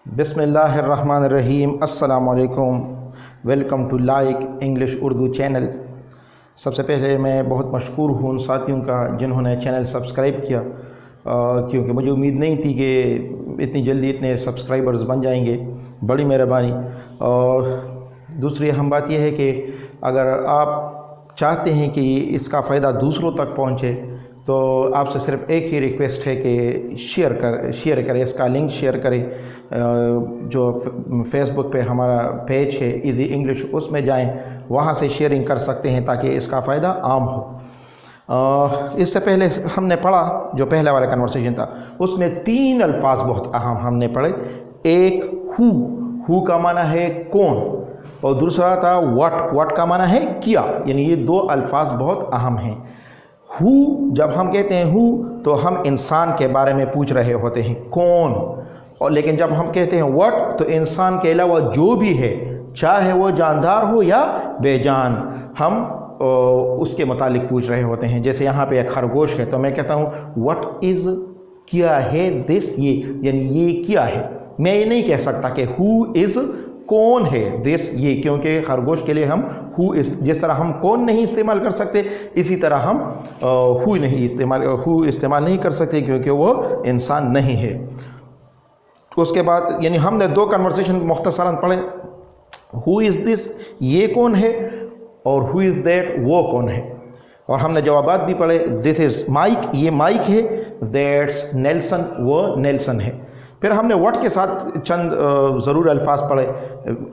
बिस्मिल्लाहिर्रहमानिर्रहीम। अस्सलाम वालेकुम। Welcome to like English Urdu channel. सबसे पहले मैं बहुत मशकूर हूँ उन साथियों का जिन्होंने चैनल सब्सक्राइब किया, क्योंकि मुझे उम्मीद नहीं थी कि इतनी जल्दी इतने सब्सक्राइबर्स बन जाएंगे। बड़ी मेहरबानी। और दूसरी अहम बात यह है कि अगर आप चाहते हैं कि इसका फ़ायदा दूसरों तक पहुँचे तो आपसे सिर्फ एक ही रिक्वेस्ट है कि शेयर करें, इसका लिंक शेयर करें। जो फेसबुक पे हमारा पेज है इजी इंग्लिश, उसमें जाएं, वहाँ से शेयरिंग कर सकते हैं ताकि इसका फ़ायदा आम हो। इससे पहले हमने पढ़ा, जो पहले वाला कन्वर्सेशन था उसमें 3 अल्फाज बहुत अहम हमने पढ़े। एक हु का माना है कौन, और दूसरा था व्हाट का माना है क्या। यानी ये 2 अल्फाज बहुत अहम हैं। हु, जब हम कहते हैं हु तो हम इंसान के बारे में पूछ रहे होते हैं, कौन। और लेकिन जब हम कहते हैं व्हाट तो इंसान के अलावा जो भी है, चाहे वो जानदार हो या बेजान, हम उसके मुतालिक पूछ रहे होते हैं। जैसे यहाँ पे एक खरगोश है तो मैं कहता हूँ व्हाट इज़, क्या है दिस, ये यानी ये क्या है। मैं ये नहीं कह सकता कि हु इज़, कौन है दिस, ये, क्योंकि खरगोश के लिए हम हु जिस तरह हम कौन नहीं इस्तेमाल कर सकते, इसी तरह हम हु इस्तेमाल नहीं कर सकते, क्योंकि वो इंसान नहीं है। उसके बाद यानी हमने 2 कन्वर्सेशन मुख्तसरन पढ़े। हु इज़ दिस, ये कौन है, और हु इज़ दैट, वो कौन है। और हमने जवाबात भी पढ़े। दिस इज़ माइक, ये माइक है। दैट्स नेल्सन, वो नेल्सन है। फिर हमने व्हाट के साथ चंद ज़रूर अल्फाज पढ़े।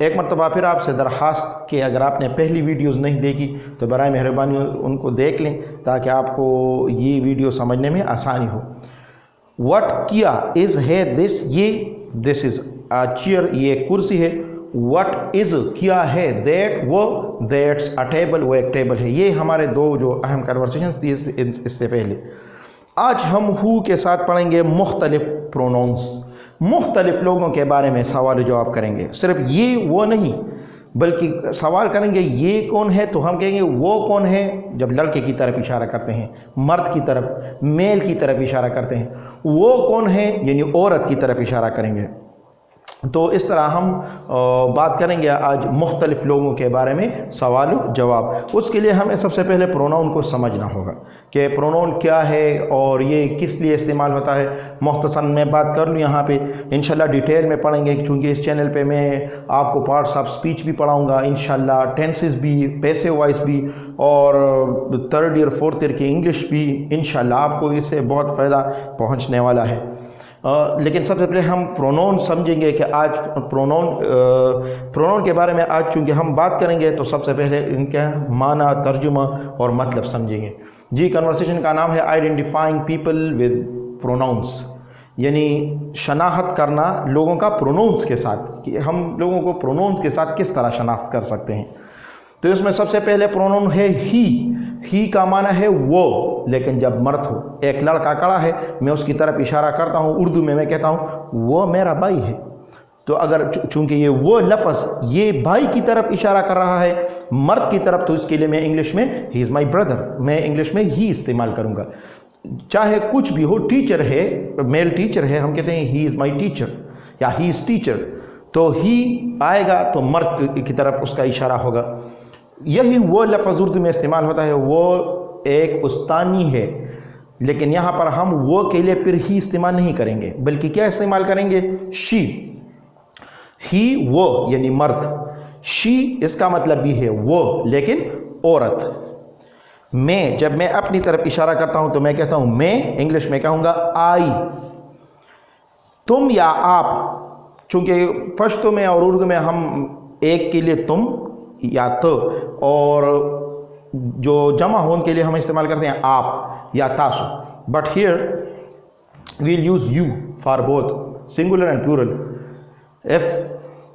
एक मरतबा फिर आपसे दरख्वास्त कि अगर आपने पहली वीडियोज़ नहीं देखी तो बराए मेहरबानी उनको देख लें ताकि आपको ये वीडियो समझने में आसानी हो। व्हाट, क्या, इज़ है दिस, ये, दिस इज़ अ चेयर, ये कुर्सी है। व्हाट इज़, क्या है, दैट, वो, दैट्स अ टेबल, वो एक टेबल है। ये हमारे 2 जो अहम कन्वर्सेशंस थी इससे पहले। आज हम हु के साथ पढ़ेंगे मुख्तलिफ प्रोनाउंस, मुख्तलिफ लोगों के बारे में सवाल जवाब करेंगे। सिर्फ ये वो नहीं, बल्कि सवाल करेंगे ये कौन है तो हम कहेंगे वो कौन है, जब लड़के की तरफ इशारा करते हैं, मर्द की तरफ, मेल की तरफ इशारा करते हैं। वो कौन है यानी औरत की तरफ इशारा करेंगे। तो इस तरह हम बात करेंगे आज मुख्तलिफ लोगों के बारे में सवाल जवाब। उसके लिए हमें सबसे पहले प्रोनाउन को समझना होगा कि प्रोनाउन क्या है और ये किस लिए इस्तेमाल होता है। मुख्तसर मैं बात कर लूँ यहाँ पे, इंशाल्लाह डिटेल में पढ़ेंगे, चूँकि इस चैनल पे मैं आपको पार्ट्स ऑफ स्पीच भी पढ़ाऊँगा इंशाल्लाह, टेंसेस भी, पैसिव वॉइस भी, और 3rd ईयर 4th ईयर की इंग्लिश भी। इंशाल्लाह आपको इससे बहुत फ़ायदा पहुँचने वाला है। लेकिन सबसे पहले हम प्रोनाउन समझेंगे कि आज प्रोनाउन के बारे में आज चूँकि हम बात करेंगे तो सबसे पहले इनके माना, तर्जुमा और मतलब समझेंगे। जी, कन्वर्सेशन का नाम है आइडेंटिफाइंग पीपल विद प्रोनाउंस, यानी शनाख्त करना लोगों का प्रोनाउंस के साथ, कि हम लोगों को प्रोनाउंस के साथ किस तरह शनाख्त कर सकते हैं। तो इसमें सबसे पहले प्रोनाउन है ही का माना है वो, लेकिन जब मर्द हो, एक लड़का खड़ा है, मैं उसकी तरफ इशारा करता हूँ, उर्दू में मैं कहता हूँ वो मेरा भाई है। तो अगर चूंकि ये वो लफ्ज़ ये भाई की तरफ इशारा कर रहा है, मर्द की तरफ, तो इसके लिए मैं इंग्लिश में ही इज़ माई ब्रदर, मैं इंग्लिश में ही इस्तेमाल करूँगा। चाहे कुछ भी हो, टीचर है, मेल टीचर है, हम कहते हैं ही इज़ माई टीचर या ही इज़ टीचर, तो ही आएगा तो मर्द की तरफ उसका इशारा होगा। यही वो लफ्ज़ उर्दू में इस्तेमाल होता है, वो एक उस्तानी है, लेकिन यहाँ पर हम वो के लिए फिर ही इस्तेमाल नहीं करेंगे, बल्कि क्या इस्तेमाल करेंगे, शी। ही वो यानी मर्द, शी इसका मतलब भी है वो, लेकिन औरत। मैं, जब मैं अपनी तरफ इशारा करता हूँ तो मैं कहता हूँ मैं, इंग्लिश में कहूँगा आई। तुम या आप, चूँकि पश्तो में और उर्दू में हम एक के लिए तुम या तो, और जो जमा हो उनके लिए हम इस्तेमाल करते हैं आप या तासु। But here we'll use you for both singular and plural. If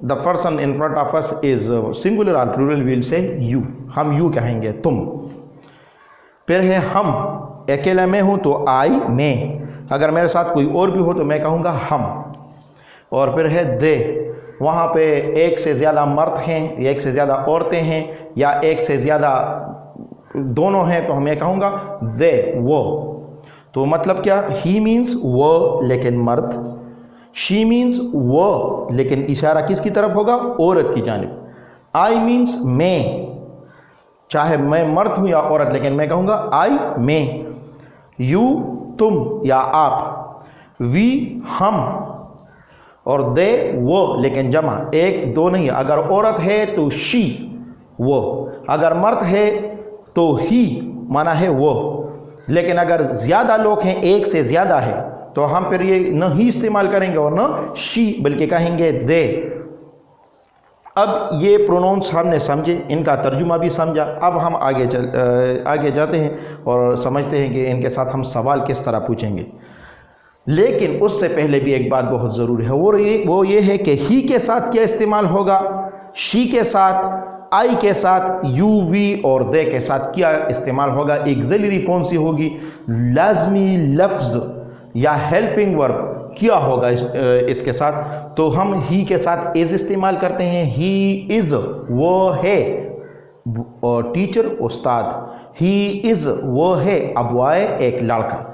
the person in front of us is singular और प्लूरल, वील से यू, हम यू कहेंगे, तुम। फिर है हम, अकेला मैं हूँ तो आई, मैं। अगर मेरे साथ कोई और भी हो तो मैं कहूँगा हम। और फिर है दे, वहाँ पे एक से ज़्यादा मर्द हैं, एक से ज़्यादा औरतें हैं, या एक से ज़्यादा दोनों हैं, तो मैं कहूँगा दे, वो। तो मतलब क्या, ही मीन्स वो लेकिन मर्द, शी मीन्स वो, लेकिन इशारा किसकी तरफ होगा? औरत की जानिब। आई मीन्स मैं, चाहे मैं मर्द हूं या औरत, लेकिन मैं कहूंगा आई मैं। यू तुम या आप, वी हम, और दे वो, लेकिन जमा, एक दो नहीं। अगर औरत है तो शी वो, अगर मर्द है तो ही माना है वो। लेकिन अगर ज़्यादा लोग हैं, एक से ज़्यादा है, तो हम फिर ये न ही इस्तेमाल करेंगे और न शी, बल्कि कहेंगे दे। अब ये प्रोनाउंस हमने समझे, इनका तर्जुमा भी समझा। अब हम आगे जाते हैं और समझते हैं कि इनके साथ हम सवाल किस तरह पूछेंगे। लेकिन उससे पहले भी एक बात बहुत ज़रूरी है, वो ये है कि ही के साथ क्या इस्तेमाल होगा, शी के साथ, आई के साथ, यू वी और दे के साथ क्या इस्तेमाल होगा, एक्सिलरी कौन सी होगी, लाजमी लफ्ज़ या हेल्पिंग वर्ब क्या होगा इसके साथ। तो हम ही के साथ इज़ इस्तेमाल करते हैं। ही इज़ वो है और टीचर उस्ताद, ही इज़ वो है अबवाए एक लड़का,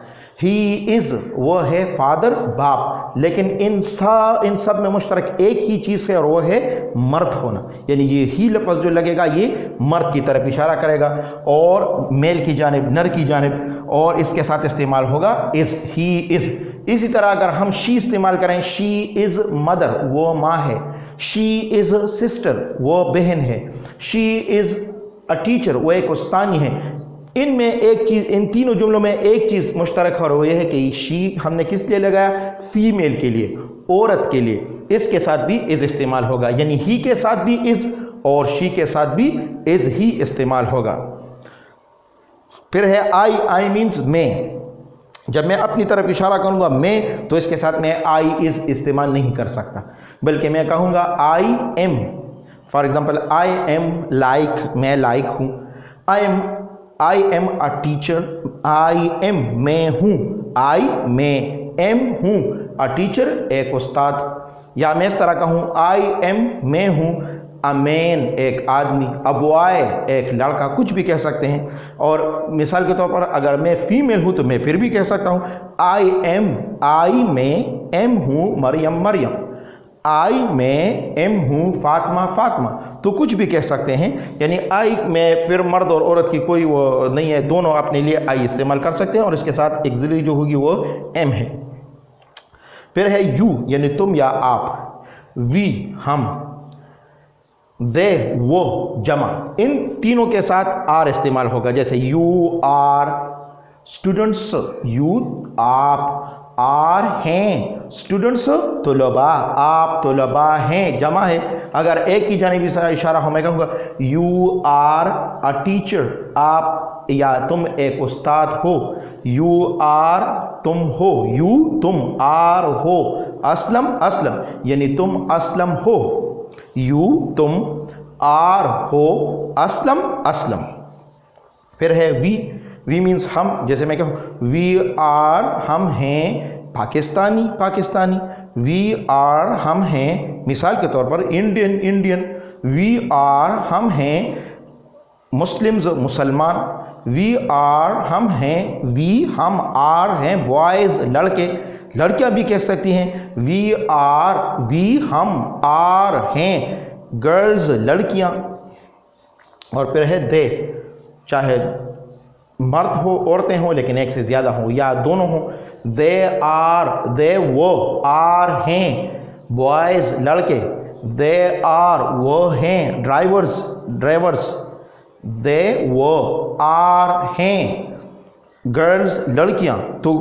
ही इज़ वो है फादर बाप। लेकिन इन सब में मुश्तरक एक ही चीज़ है और वो है मर्द होना, यानी ये ही लफ्ज़ जो लगेगा ये मर्द की तरफ इशारा करेगा और मेल की जानिब, नर की जानिब, और इसके साथ इस्तेमाल होगा इज़, ही इज़। इसी तरह अगर हम शी इस्तेमाल करें, शी इज़ मदर वो माँ है, शी इज़ सिस्टर वो बहन है, शी इज़ अ टीचर वो एक उस्तानी है। इनमें एक चीज़, इन तीनों जुमलों में एक चीज़ मुश्तरक है और वो ये है कि शी हमने किस लिए लगाया, फीमेल के लिए, औरत के लिए। इसके साथ भी इज़ इस्तेमाल होगा, यानी ही के साथ भी इज़ और शी के साथ भी इज़ ही इस्तेमाल होगा। फिर है आई मीन्स मैं। जब मैं अपनी तरफ इशारा करूंगा मैं, तो इसके साथ मैं आई इज़ इस्तेमाल नहीं कर सकता, बल्कि मैं कहूँगा I am. For example I am like, मैं लाइक हूँ। I am a teacher, I am मैं हूँ, आई मैं एम हूँ, अ टीचर एक उस्ताद। या मैं इस तरह कहूँ आई एम मैं हूँ, अ मैन एक आदमी, अ बॉय एक लड़का, कुछ भी कह सकते हैं। और मिसाल के तौर पर अगर मैं फीमेल हूँ तो मैं फिर भी कह सकता हूँ आई एम, आई मैं एम हूँ मरियम मरियम, आई मैं एम हूँ फातिमा फातिमा, तो कुछ भी कह सकते हैं। यानी आई में फिर मर्द और औरत की कोई वो नहीं है, दोनों अपने लिए आई इस्तेमाल कर सकते हैं और इसके साथ एक्सिलरी जो होगी वो एम है। फिर है यू यानी तुम या आप, वी हम, दे वो जमा। इन तीनों के साथ आर इस्तेमाल होगा, जैसे यू आर स्टूडेंट्स, यू आप, आर हैं स्टूडेंट्स, तुलबा आप तुलबा हैं, जमा है। अगर एक की जानिब इशारा हो, मैं कहूँगा यू आर अ टीचर, आप या तुम एक उस्ताद हो, यू आर तुम हो, यू तुम, आर हो असलम असलम यानी तुम असलम हो, यू तुम, आर हो असलम असलम। फिर है वी मीन्स हम, जैसे मैं कहूँ वी आर हम हैं पाकिस्तानी पाकिस्तानी, वी आर हम हैं मिसाल के तौर पर इंडियन इंडियन, वी आर हम हैं मुस्लिम्स मुसलमान, वी आर हम हैं, वी हम, आर हैं बॉयज़ लड़के, लड़कियां भी कह सकती हैं वी हम आर हैं गर्ल्स लड़कियां। और फिर है दे, चाहे मर्द हो औरतें हो लेकिन एक से ज़्यादा हो या दोनों हो, दे वो, आर हैं बॉयज़ लड़के, दे आर वो हैं ड्राइवर्स, दे वो आर हैं गर्ल्स लड़कियां। तो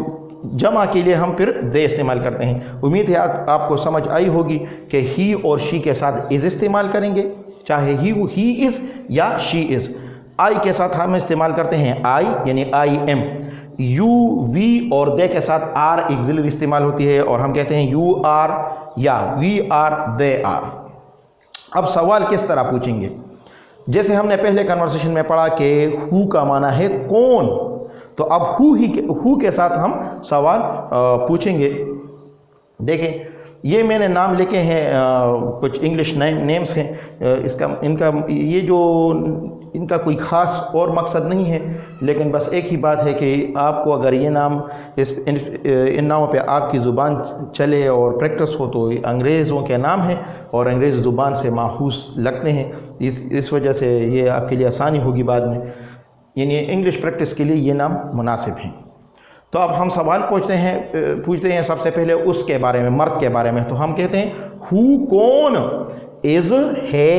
जमा के लिए हम फिर दे इस्तेमाल करते हैं। उम्मीद है आपको समझ आई होगी कि ही और शी के साथ इज़ इस्तेमाल करेंगे, चाहे ही इज़ या शी इज़। आई के साथ हम इस्तेमाल करते हैं आई यानी आई एम, यू वी और दे के साथ आर एक्सिलरी इस्तेमाल होती है और हम कहते हैं यू आर या वी आर दे आर। अब सवाल किस तरह पूछेंगे, जैसे हमने पहले कन्वर्सेशन में पढ़ा कि हु का माना है कौन, तो अब हु के साथ हम सवाल पूछेंगे। देखें ये मैंने नाम लिखे हैं, कुछ इंग्लिश नेम्स हैं, इनका ये जो इनका कोई ख़ास और मकसद नहीं है, लेकिन बस एक ही बात है कि आपको अगर ये नाम इन नामों पे आपकी ज़ुबान चले और प्रैक्टिस हो तो अंग्रेज़ों के नाम हैं और अंग्रेज़ी ज़ुबान से माहूस लगते हैं, इस वजह से ये आपके लिए आसानी होगी बाद में, यानी इंग्लिश प्रैक्टिस के लिए ये नाम मुनासिब हैं। तो अब हम सवाल पूछते हैं सबसे पहले उसके बारे में, मर्द के बारे में। तो हम कहते हैं हु कौन, इज़ है,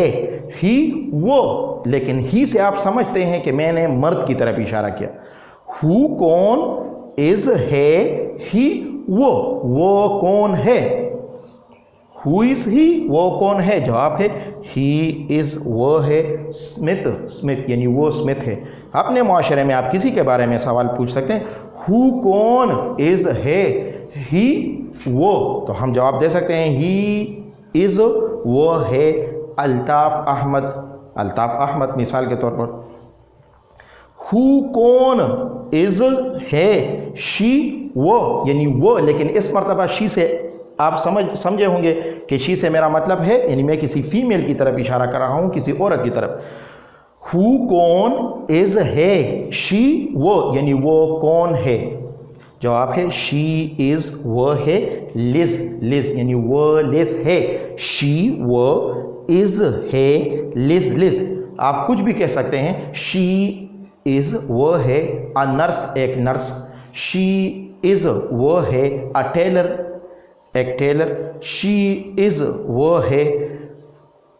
ही वो, लेकिन ही से आप समझते हैं कि मैंने मर्द की तरफ इशारा किया। हु कौन, इज़ है, ही वो कौन है। हु इज़ ही, वो कौन है, जवाब है ही इज़, वो है। स्मिथ यानी वो स्मिथ है। अपने माशरे में आप किसी के बारे में सवाल पूछ सकते हैं, हु कौन, इज़ है, ही वो, तो हम जवाब दे सकते हैं ही इज़, वो है अल्ताफ़ अहमद मिसाल के तौर पर। हु कौन, इज़ है, शी वो, यानी वो, लेकिन इस मरतबा शी से आप समझे होंगे कि शी से मेरा मतलब है, यानी मैं किसी फीमेल की तरफ इशारा कर रहा हूँ, किसी औरत की तरफ। हु कौन, इज़ है, शी वो, यानी वो कौन है, जवाब है शी इज़, वो है लिज यानी वो लिज है। शी वो, इज़ है लिज। आप कुछ भी कह सकते हैं। शी इज़, वो है अ नर्स, एक नर्स। शी इज़, वो है अ टेलर, एक टेलर। शी इज़, वो है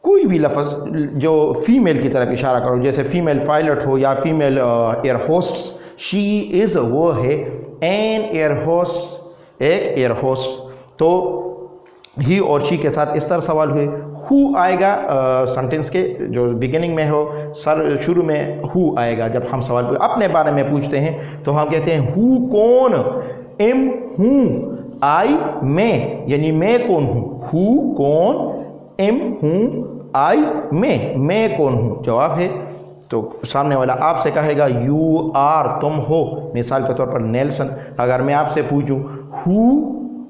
कोई भी लफ्ज़ जो फीमेल की तरफ इशारा करो, जैसे फीमेल पायलट हो या female air hosts. She is, वो है एन एयर होस्ट, एक एयर होस्ट। तो ही और शी के साथ इस तरह सवाल हुए। हु आएगा सेंटेंस के जो बिगिनिंग में हो, शुरू में हु आएगा। जब हम सवाल अपने बारे में पूछते हैं तो हम कहते हैं हु कौन, एम हूँ, आई मैं, यानी मैं कौन हूँ। हु कौन, एम हूँ, आई मैं कौन हूँ, जवाब है। तो सामने वाला आपसे कहेगा यू आर, तुम हो। मिसाल के तौर पर नेल्सन। अगर मैं आपसे पूछूं हु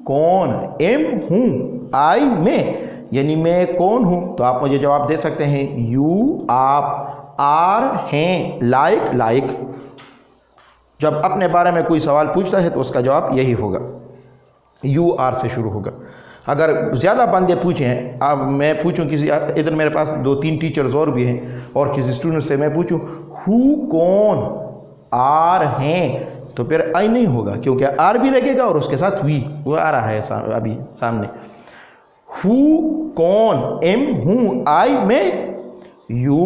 कौन, एम हूँ, आई मैं, यानी मैं कौन हूँ, तो आप मुझे जवाब दे सकते हैं यू, आप, आर हैं, लाइक। जब अपने बारे में कोई सवाल पूछता है तो उसका जवाब यही होगा, यू आर से शुरू होगा। अगर ज़्यादा बंदे पूछें, अब मैं पूछूं किसी, इधर मेरे पास 2-3 टीचर्स और भी हैं, और किसी स्टूडेंट से मैं पूछूं हु कौन, आर हैं, तो फिर आई नहीं होगा, क्योंकि आर भी लगेगा और उसके साथ वी, वो आ रहा है अभी सामने। हु कौन, एम हूँ, आई मैं, यू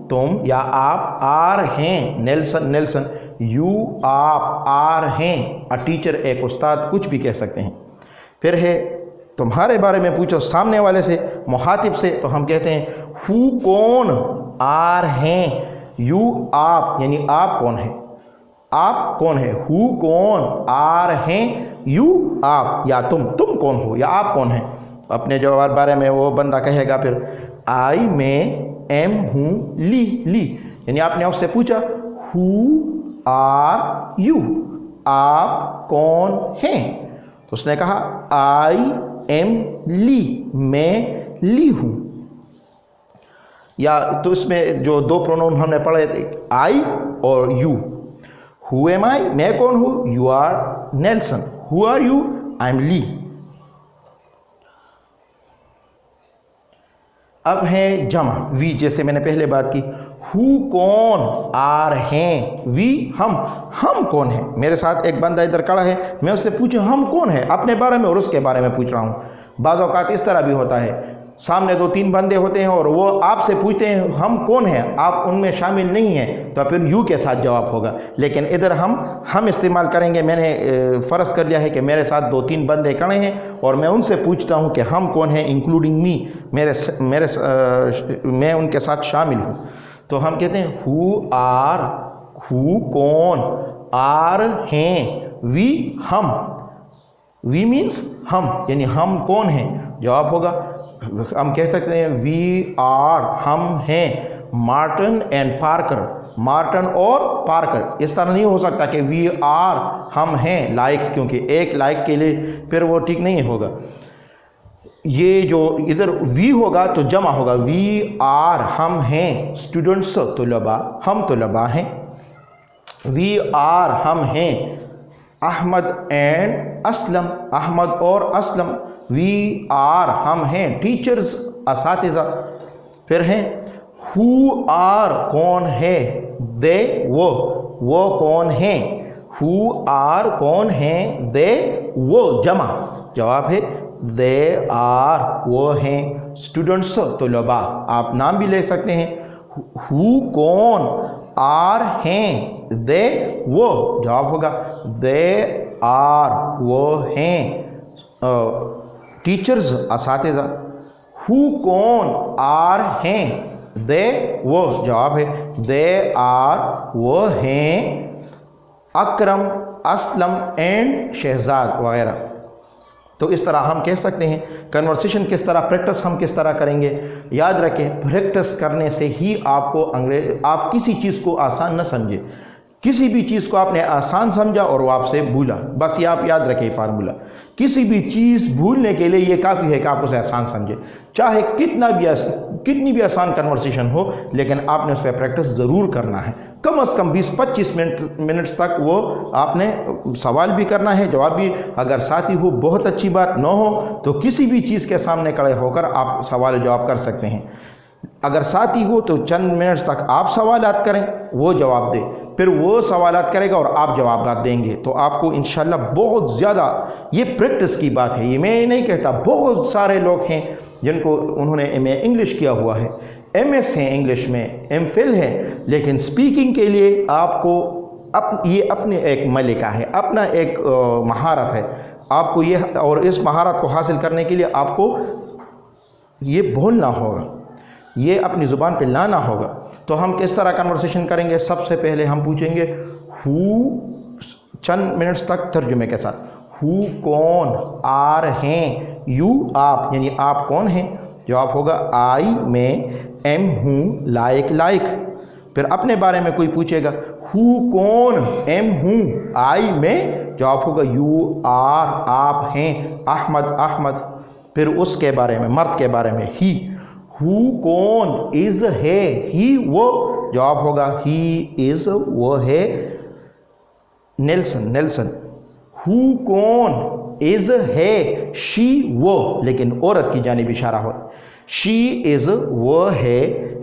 तुम या आप, आर हैं, नेल्सन, यू आप, आर हैं, अ टीचर, एक उस्ताद, कुछ भी कह सकते हैं। फिर है तुम्हारे बारे में पूछो सामने वाले से, मुखातिब से, तो हम कहते हैं हु कौन, आर हैं, यू आप, यानी आप कौन है, आप कौन है। हु कौन, आर हैं, यू आप, या तुम कौन हो या आप कौन है। अपने जवाब बारे में वो बंदा कहेगा फिर आई मैं, एम हूँ, ली, यानी आपने उससे पूछा हु आर यू, आप कौन हैं, तो उसने कहा आई एम ली, मैं ली हूँ। या तो इसमें जो 2 प्रोनाउन हमने पढ़े थे, आई और यू। हु एम आई, मैं कौन हूँ, you are Nelson. Who are you, I am Lee. अब है जमा, वी, जैसे मैंने पहले बात की। हु कौन, आर हैं, वी हम कौन है। मेरे साथ एक बंदा इधर खड़ा है, मैं उससे पूछूं हम कौन है, अपने बारे में और उसके बारे में पूछ रहा हूँ। बाज़ औक़ात इस तरह भी होता है, सामने 2-3 बंदे होते हैं और वो आपसे पूछते हैं हम कौन हैं, आप उनमें शामिल नहीं हैं, तो फिर यू के साथ जवाब होगा। लेकिन इधर हम इस्तेमाल करेंगे, मैंने फ़र्ज़ कर लिया है कि मेरे साथ 2-3 बंदे खड़े हैं और मैं उनसे पूछता हूं कि हम कौन हैं, इंक्लूडिंग मी, मैं उनके साथ शामिल हूं। तो हम कहते हैं हु आर, हु कौन, आर हैं, वी हम, वी मीन्स हम, यानी हम कौन हैं, जवाब होगा। हम कह सकते हैं वी आर, हम हैं, मार्टिन एंड पार्कर, मार्टिन और पार्कर। इस तरह नहीं हो सकता कि वी आर, हम हैं, लाइक, क्योंकि एक लाइक के लिए फिर वो ठीक नहीं होगा। ये जो इधर वी होगा तो जमा होगा, वी आर हम हैं, स्टूडेंट्स तुलबा, हम तुलबा हैं। वी आर हम हैं, अहमद एंड असलम, अहमद और असलम। वी आर हम हैं, टीचर्स असातिज़ा। फिर हैं हु आर कौन है, दे वो कौन हैं, हु आर कौन हैं, दे वो जमा, जवाब है दे आर वो हैं, स्टूडेंट्स तुलबा। आप नाम भी ले सकते हैं, हु कौन, आर हैं, दे वो, जवाब होगा दे आर वो हैं, टीचर्स असातिज़ा। हु कौन, आर हैं, दे वो, जवाब है दे आर वो हैं, अकरम, असलम एंड शहजाद वगैरह। तो इस तरह हम कह सकते हैं। कन्वर्सेशन किस तरह, प्रैक्टिस हम किस तरह करेंगे, याद रखें प्रैक्टिस करने से ही आपको आप किसी चीज़ को आसान न समझे। किसी भी चीज़ को आपने आसान समझा और वो आपसे भूला, बस ये आप याद रखें फार्मूला। किसी भी चीज़ भूलने के लिए ये काफ़ी है कि आप उसे आसान समझें, चाहे कितनी भी आसान कन्वर्सेशन हो, लेकिन आपने उस पर प्रैक्टिस ज़रूर करना है। कम से कम 20-25 मिनट्स तक वो आपने सवाल भी करना है, जवाब भी। अगर साथी हो बहुत अच्छी बात, न हो तो किसी भी चीज़ के सामने खड़े होकर आप सवाल जवाब कर सकते हैं। अगर साथी हो तो चंद मिनट्स तक आप सवालात करें, वो जवाब दे, फिर वो सवालात करेगा और आप जवाब देंगे, तो आपको इंशाल्लाह बहुत ज़्यादा, ये प्रैक्टिस की बात है, ये मैं नहीं कहता। बहुत सारे लोग हैं जिनको उन्होंने MA इंग्लिश किया हुआ है, MS है इंग्लिश में, MPhil है, लेकिन स्पीकिंग के लिए आपको ये अपनी एक मलिका है, अपना एक महारत है आपको ये, और इस महारत को हासिल करने के लिए आपको ये बोलना होगा, ये अपनी ज़ुबान पे लाना होगा। तो हम किस तरह कन्वर्सेशन करेंगे, सबसे पहले हम पूछेंगे हु, चंद मिनट्स तक तर्जुमे के साथ, हु कौन, आर हैं, यू आप, यानी आप कौन हैं, जवाब होगा आई मैं, एम हूँ, लाइक। फिर अपने बारे में कोई पूछेगा, हु कौन, एम हूँ, आई मैं, जवाब होगा यू आर आप हैं, अहमद। फिर उसके बारे में, मर्द के बारे में, ही, हु कौन, इज़ है, ही वो, जवाब होगा ही इज़ वो है, नेल्सन। हु कौन, इज़ है, शी वो, लेकिन औरत की जानिब इशारा हो, शी इज़ वो है,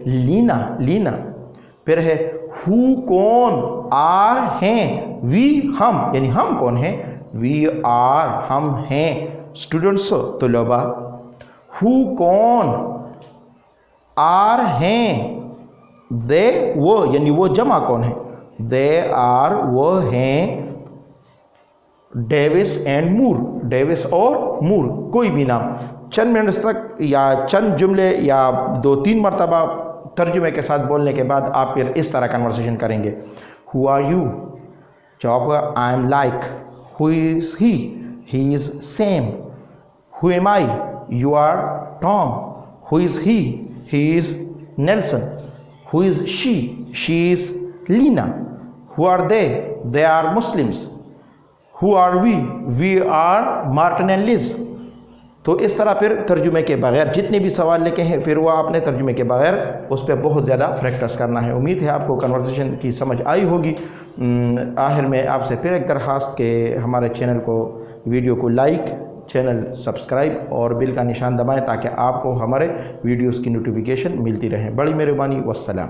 लीना। फिर है हु कौन, आर हैं, वी हम, यानी हम कौन हैं, वी आर हम हैं, स्टूडेंट्स तुलबा। हु कौन, आर हैं, दे वो, यानी वो जमा कौन है, दे आर वो हैं, डेविस एंड मूर, डेविस और मूर, कोई भी नाम। चंद मिनट्स तक या चंद जुमले या 2-3 मरतबा तर्जुमे के साथ बोलने के बाद आप फिर इस तरह कन्वर्सेशन करेंगे। हु आर यू, जवाब होगा I am like. Who is he is same. Who am I, you are Tom. Who is he is Nelson. Who is she is Leena. Who are they are Muslims. Who are we are Martin and Liz. तो इस तरह फिर तर्जुमे के बगैर जितने भी सवाल लिखे हैं, फिर वो आपने तर्जुमे के बगैर उस पर बहुत ज़्यादा प्रैक्टिस करना है। उम्मीद है आपको कन्वर्सेशन की समझ आई होगी। आखिर में आपसे फिर एक दरख्वास्त के हमारे चैनल को, वीडियो को लाइक, चैनल सब्सक्राइब और बिल का निशान दबाएं ताकि आपको हमारे वीडियोस की नोटिफिकेशन मिलती रहे। बड़ी मेहरबानी, वस्सलाम।